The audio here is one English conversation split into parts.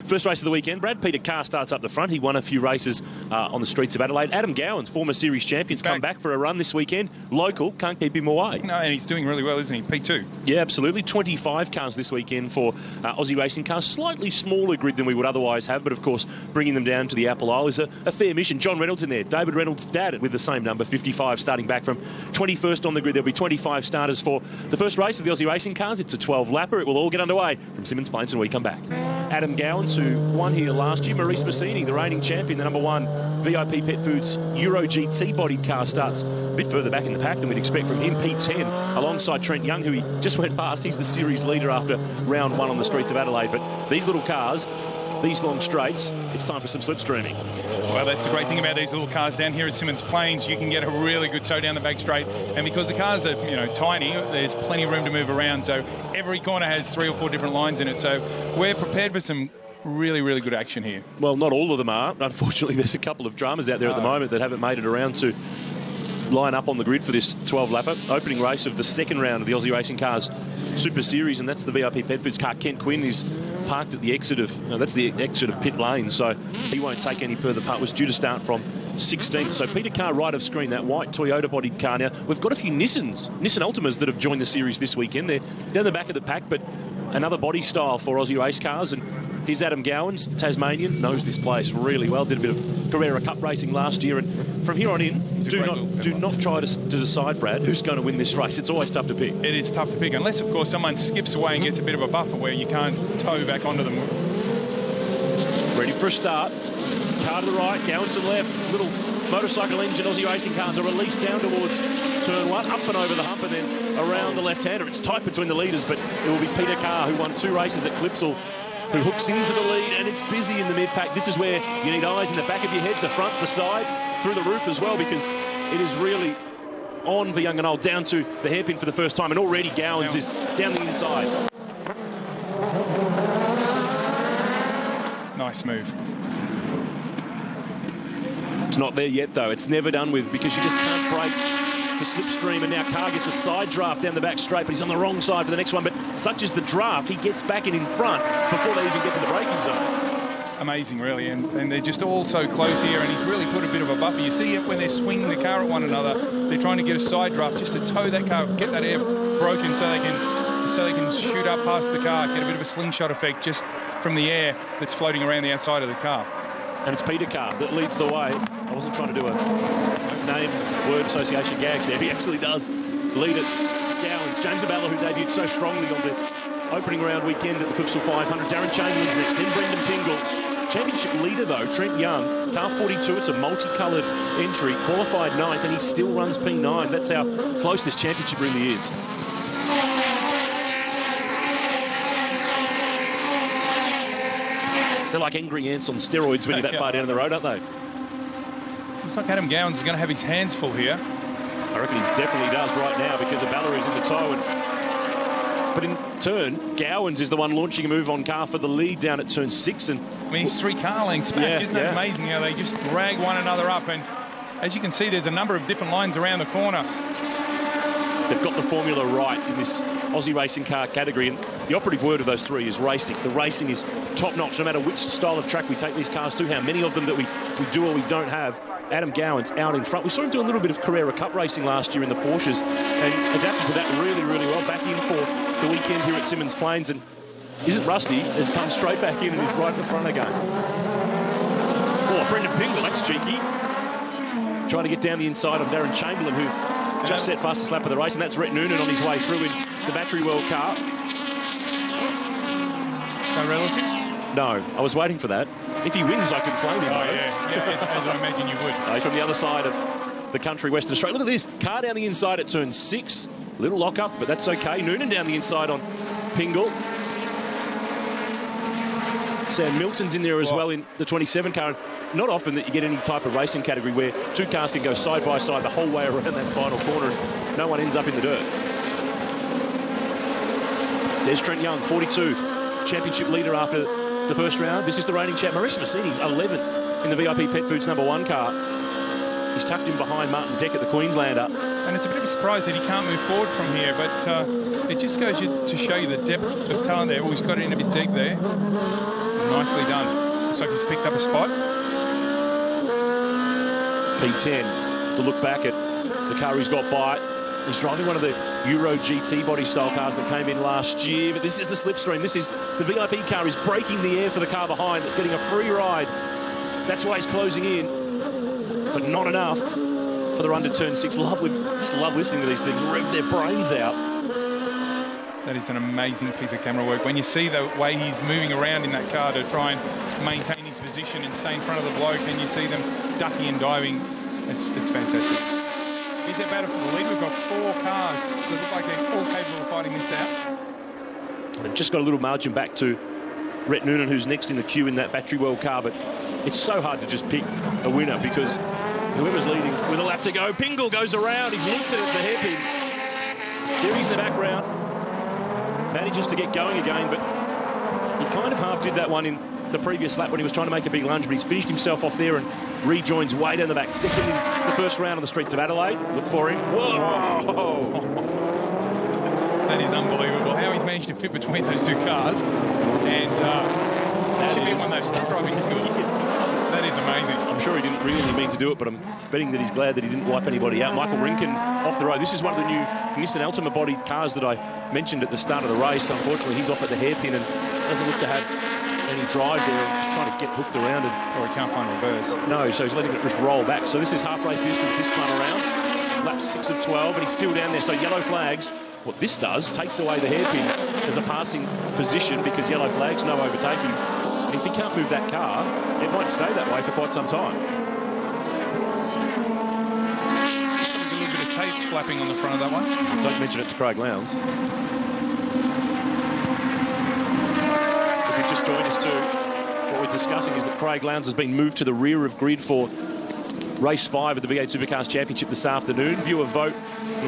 First race of the weekend, Brad. Peter Carr starts up the front. He won a few races on the streets of Adelaide. Adam Gowans, former series champions, come back for a run this weekend. Local, can't keep him away. No, and he's doing really well, isn't he? P2. Yeah, absolutely. 25 cars this weekend for Aussie Racing Cars. Slightly smaller grid than we would otherwise have, but of course, bringing them down to the Apple Isle is a fair mission. John Reynolds in there. David Reynolds' dad with the same number, 55, starting back from 21st on the grid. There'll be 25 starters for the first race of the Aussie Racing Cars. It's a 12-lapper. It will all get underway from Symmons Plains when we come back. Adam Gowans, who won here last year. Maurice Massini, the reigning champion, the number 1 VIP Pet Foods Euro GT bodied car, starts a bit further back in the pack than we'd expect from him. P10 alongside Trent Young, who he just went past. He's the series leader after round 1 on the streets of Adelaide. But these little cars, these long straights, it's time for some slipstreaming. Well, that's the great thing about these little cars down here at Symmons Plains. You can get a really good tow down the back straight, and because the cars are, tiny, there's plenty of room to move around. So every corner has 3 or 4 different lines in it. So we're prepared for some really, really good action here. Well, not all of them are. Unfortunately, there's a couple of dramas out there at the moment that haven't made it around to line up on the grid for this 12-lapper. Opening race of the second round of the Aussie Racing Cars Super Series, and that's the VIP Pet Foods car. Kent Quinn is parked at the exit of, that's the exit of pit lane, so he won't take any further part. Was due to start from 16th. So Peter Carr right of screen, that white Toyota bodied car. Now, we've got a few Nissan Altimas that have joined the series this weekend. They're down the back of the pack, but another body style for Aussie race cars. And here's Adam Gowans, Tasmanian, knows this place really well. Did a bit of Carrera Cup racing last year, and from here on in, do not try to decide, Brad, who's going to win this race. It's always tough to pick. It is tough to pick, unless of course someone skips away and gets a bit of a buffer where you can't tow back onto them. Ready for a start. Car to the right, Gowans to the left. Little motorcycle engine Aussie Racing Cars are released down towards turn 1, up and over the hump, and then around the left-hander. It's tight between the leaders, but it will be Peter Carr, who won 2 races at Clipsal, who hooks into the lead, and it's busy in the mid-pack. This is where you need eyes in the back of your head, the front, the side, through the roof as well, because it is really on for young and old, down to the hairpin for the first time, and already Gowans is down the inside. Nice move. It's not there yet, though. It's never done with, because you just can't break the slipstream, and now Carr gets a side draft down the back straight, but he's on the wrong side for the next one. But such is the draft, he gets back in front before they even get to the braking zone. Amazing, really, and they're just all so close here, and he's really put a bit of a buffer. You see it when they're swinging the car at one another. They're trying to get a side draft just to tow that car, get that air broken so they can shoot up past the car, get a bit of a slingshot effect just from the air that's floating around the outside of the car. And it's Peter Carr that leads the way. I wasn't trying to do a name-word association gag there. He actually does lead it. Gowans, James Abella, who debuted so strongly on the opening round weekend at the Clipsal 500. Darren Chamberlain's next, then Brendan Pingle. Championship leader, though, Trent Young, car 42. It's a multicoloured entry, qualified 9th, and he still runs P9. That's how close this championship really is. They're like angry ants on steroids when you're that far down the road, aren't they? Looks like Adam Gowans is going to have his hands full here. I reckon he definitely does right now, because Abella is in the tow. But in turn, Gowans is the one launching a move on Carr for the lead down at turn 6. And I mean, he's 3 car lengths back. Isn't that amazing how they just drag one another up? And as you can see, there's a number of different lines around the corner. They've got the formula right in this Aussie racing car category, and the operative word of those 3 is racing. The racing is top-notch, no matter which style of track we take these cars to, how many of them that we do or we don't have. Adam Gowans out in front. We saw him do a little bit of Carrera Cup racing last year in the Porsches, and adapted to that really, really well. Back in for the weekend here at Symmons Plains, and isn't rusty, has come straight back in and is right in the front again. Oh, Brendan Pingle, that's cheeky. Trying to get down the inside on Darren Chamberlain, who just set fastest lap of the race, and that's Rhett Noonan on his way through in the Battery World car. No relative? No, I was waiting for that. If he wins, I could claim him. Oh, yeah, as I imagine you would. He's from the other side of the country, Western Australia. Look at this. Car down the inside at turn 6. Little lock-up, but that's okay. Noonan down the inside on Pingle. Sam Milton's in there as well in the 27 car. Not often that you get any type of racing category where 2 cars can go side by side the whole way around that final corner and no one ends up in the dirt. There's Trent Young, 42, championship leader after the first round. This is the reigning champ. Maurice Massini's 11th in the VIP Pet Foods #1 car. He's tucked in behind Martin Deck at the Queenslander. And it's a bit of a surprise that he can't move forward from here, but it just goes to show you the depth of talent there. Oh, he's got it in a bit deep there. Nicely done. Looks like he's picked up a spot. P10 to look back at the car he's got by. He's driving one of the Euro GT body style cars that came in last year, but this is the slipstream. This is the VIP car. He's breaking the air for the car behind. That's getting a free ride. That's why he's closing in, but not enough for the run to turn 6. Just love listening to these things rev their brains out. That is an amazing piece of camera work. When you see the way he's moving around in that car to try and maintain his position and stay in front of the bloke, and you see them ducking and diving, it's fantastic. Is that battle for the lead? We've got 4 cars that look like they're all capable of fighting this out. They've just got a little margin back to Rhett Noonan, who's next in the queue in that Battery World car, but it's so hard to just pick a winner because whoever's leading with a lap to go, Pingle goes around, he's looked at the hairpin. There he's in the background, manages to get going again, but he kind of half did that one in the previous lap when he was trying to make a big lunge, but he's finished himself off there and rejoins way down the back, second in the first round on the streets of Adelaide. Look for him. Whoa! That is unbelievable. How he's managed to fit between those 2 cars. And that should be one of those stunt driving skills. That is amazing. I'm sure he didn't really mean to do it, but I'm betting that he's glad that he didn't wipe anybody out. Michael Rinken off the road. This is one of the new Nissan Altima bodied cars that I mentioned at the start of the race. Unfortunately, he's off at the hairpin and doesn't look to have any drive there, just trying to get hooked around it. Or he can't find reverse. No, so he's letting it just roll back. So this is half race distance this time around. Lap 6 of 12, and he's still down there. So yellow flags. What this does, takes away the hairpin as a passing position because yellow flags, no overtaking. And if he can't move that car, it might stay that way for quite some time. There's a little bit of tape flapping on the front of that one. Don't mention it to Craig Lowndes. If you've just joined us too, what we're discussing is that Craig Lowndes has been moved to the rear of grid for race 5 of the V8 Supercars Championship this afternoon. Viewer vote.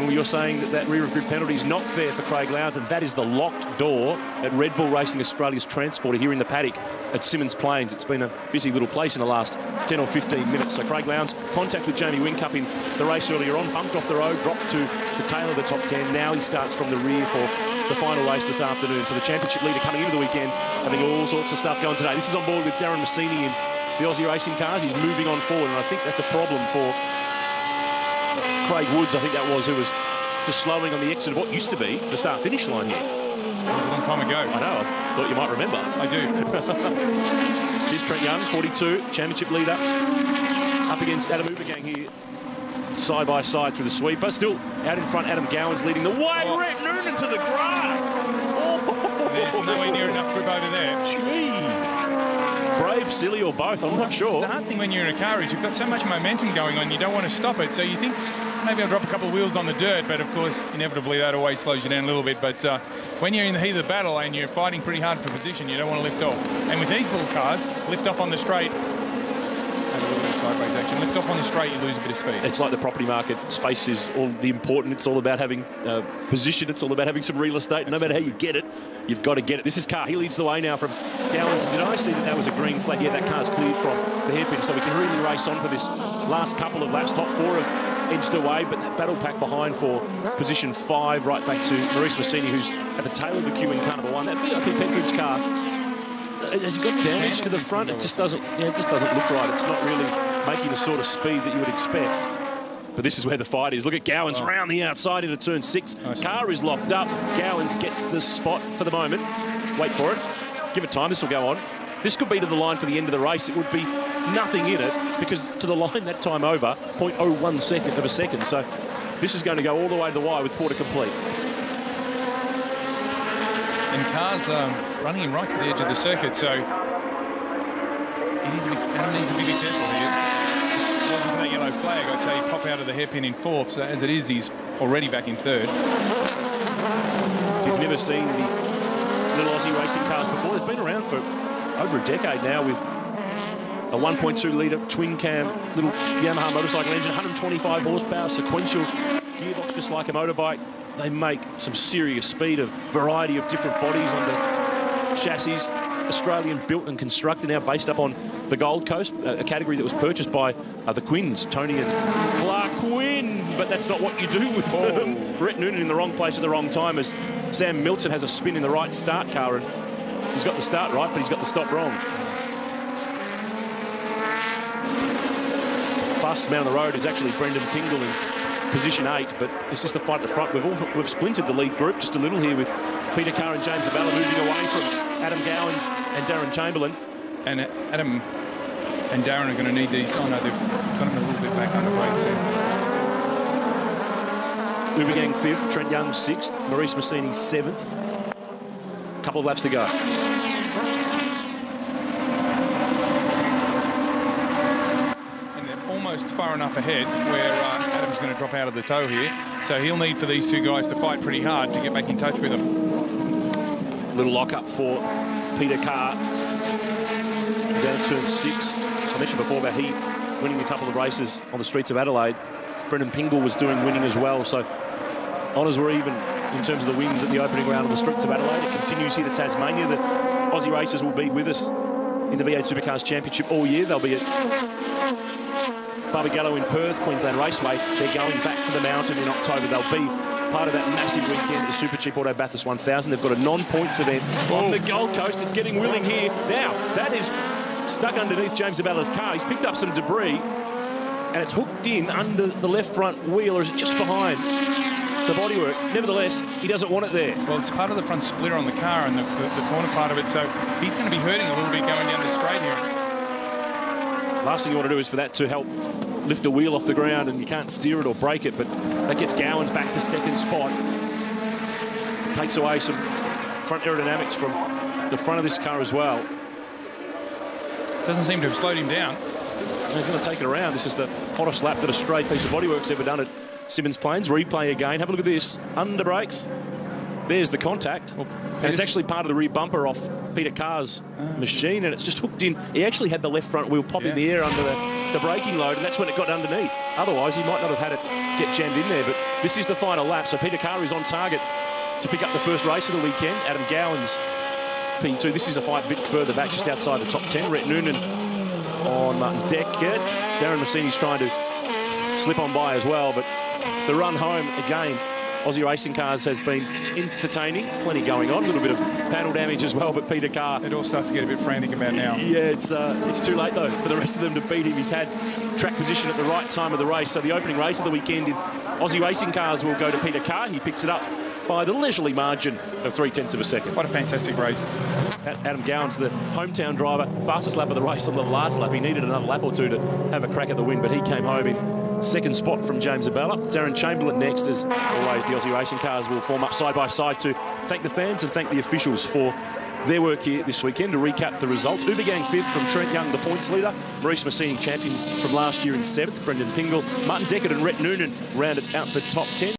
You're saying that rear of grid penalty is not fair for Craig Lowndes, and that is the locked door at Red Bull Racing Australia's transporter here in the paddock at Symmons Plains. It's been a busy little place in the last 10 or 15 minutes. So Craig Lowndes, contact with Jamie Whincup in the race earlier on, bumped off the road, dropped to the tail of the top 10. Now he starts from the rear for the final race this afternoon. So the championship leader coming into the weekend, having all sorts of stuff going today. This is on board with Darren Massini in the Aussie Racing Cars. He's moving on forward, and I think that's a problem for Craig Woods, I think that was, who was just slowing on the exit of what used to be the start-finish line here. That was a long time ago. I know, I thought you might remember. I do. Here's Trent Young, 42, championship leader, up against Adam Ubergang here, side by side through the sweeper. Still out in front, Adam Gowan's leading the way. Oh. Rhett Noonan to the grass. Oh. There's nowhere near enough grip over there. Gee. Brave, silly, or both, I'm not sure. The hard thing when you're in a car is you've got so much momentum going on, you don't want to stop it. So you think, maybe I'll drop a couple of wheels on the dirt, but of course, inevitably, that always slows you down a little bit. But when you're in the heat of the battle and you're fighting pretty hard for position, you don't want to lift off. And with these little cars, lift off on the straight, have a little bit of sideways action. Lift off on the straight, you lose a bit of speed. It's like the property market. Space is all the important. It's all about having position. It's all about having some real estate. No matter how you get it, you've got to get it. This is Carr. He leads the way now from Gowans. Did I see that was a green flag? Yeah, that car's cleared from the hairpin, so we can really race on for this last couple of laps. Top 4 have edged away, but that battle pack behind for position 5, right back to Maurice Massini, who's at the tail of the queue in car number 1. That VIP Petford's car has got damage to the front. It just doesn't look right. It's not really making the sort of speed that you would expect. But this is where the fight is. Look at Gowans round the outside into turn 6. Nice. Car is locked up. Gowans gets the spot for the moment. Wait for it. Give it time. This will go on. This could be to the line for the end of the race. It would be nothing in it because to the line that time over, 0.01 second of a second. So this is going to go all the way to the wire with 4 to complete. And Carr's running him right to the edge of the circuit, so Adam needs to be careful here. If it wasn't for that yellow flag, I'd say he'd pop out of the hairpin in 4th. So as it is, he's already back in 3rd. If you've never seen the little Aussie racing cars before, they've been around for over a decade now with a 1.2 litre twin cam little Yamaha motorcycle engine, 125 horsepower, sequential gearbox just like a motorbike. They make some serious speed, a variety of different bodies under chassis. Australian built and constructed, now based up on the Gold Coast, a category that was purchased by the Quinns, Tony and Clark Quinn. But that's not what you do with them. Rhett Noonan in the wrong place at the wrong time as Sam Milton has a spin in the right start car and He's got the start right, but he's got the stop wrong. Fastest man on the road is actually Brendan Pingle in position 8, but it's just the fight at the front. We've splintered the lead group just a little here with Peter Carr and James Abella moving away from Adam Gowans and Darren Chamberlain. And Adam and Darren are going to need these. Oh no, they've got him a little bit back under brakes there. Ubergang 5th, Trent Young 6th, Maurice Massini 7th. Couple of laps to go. And they're almost far enough ahead where Adam's going to drop out of the tow here. So he'll need for these two guys to fight pretty hard to get back in touch with them. Little lock-up for Peter Carr. Down turn 6. I mentioned before about he winning a couple of races on the streets of Adelaide. Brendan Pingle was doing winning as well, so honours were even in terms of the wins at the opening round on the streets of Adelaide. It continues here to Tasmania. The Aussie racers will be with us in the V8 Supercars Championship all year. They'll be at Barbagallo in Perth, Queensland Raceway. They're going back to the mountain in October. They'll be part of that massive weekend at the Super Cheap Auto Bathurst 1000. They've got a non-points event on the Gold Coast. It's getting willing here. Now, that is stuck underneath James Abella's car. He's picked up some debris, and it's hooked in under the left front wheel, or is it just behind the bodywork? Nevertheless, he doesn't want it there. Well, it's part of the front splitter on the car and the corner part of it, so he's going to be hurting a little bit going down the straight here. Last thing you want to do is for that to help lift a wheel off the ground, and you can't steer it or brake it, but that gets Gowans back to second spot. Takes away some front aerodynamics from the front of this car as well. Doesn't seem to have slowed him down. And he's going to take it around. This is the hottest lap that a straight piece of bodywork's ever done at Symmons Plains. Replay again. Have a look at this. Under brakes. There's the contact. Well, and it's actually part of the rear bumper off Peter Carr's machine, and it's just hooked in. He actually had the left front wheel pop in the air under the braking load, and that's when it got underneath. Otherwise, he might not have had it get jammed in there. But this is the final lap, so Peter Carr is on target to pick up the first race of the weekend. Adam Gowans, P2. This is a fight a bit further back, just outside the top 10. Rhett Noonan on Martin Deckert. Darren Massini's trying to slip on by as well, but the run home again, Aussie Racing Cars has been entertaining. Plenty going on. A little bit of panel damage as well, but Peter Carr... It all starts to get a bit frantic about now. Yeah, it's too late, though, for the rest of them to beat him. He's had track position at the right time of the race. So the opening race of the weekend in Aussie Racing Cars will go to Peter Carr. He picks it up by the leisurely margin of 0.3 of a second. What a fantastic race. Adam Gowans, the hometown driver, fastest lap of the race on the last lap. He needed another lap or two to have a crack at the win, but he came home in second spot from James Abella. Darren Chamberlain next. As always, the Aussie Racing Cars will form up side by side to thank the fans and thank the officials for their work here this weekend. To recap the results, Ubergang 5th from Trent Young, the points leader. Maurice Massini, champion from last year in 7th. Brendan Pingle, Martin Deckert and Rhett Noonan rounded out the top 10.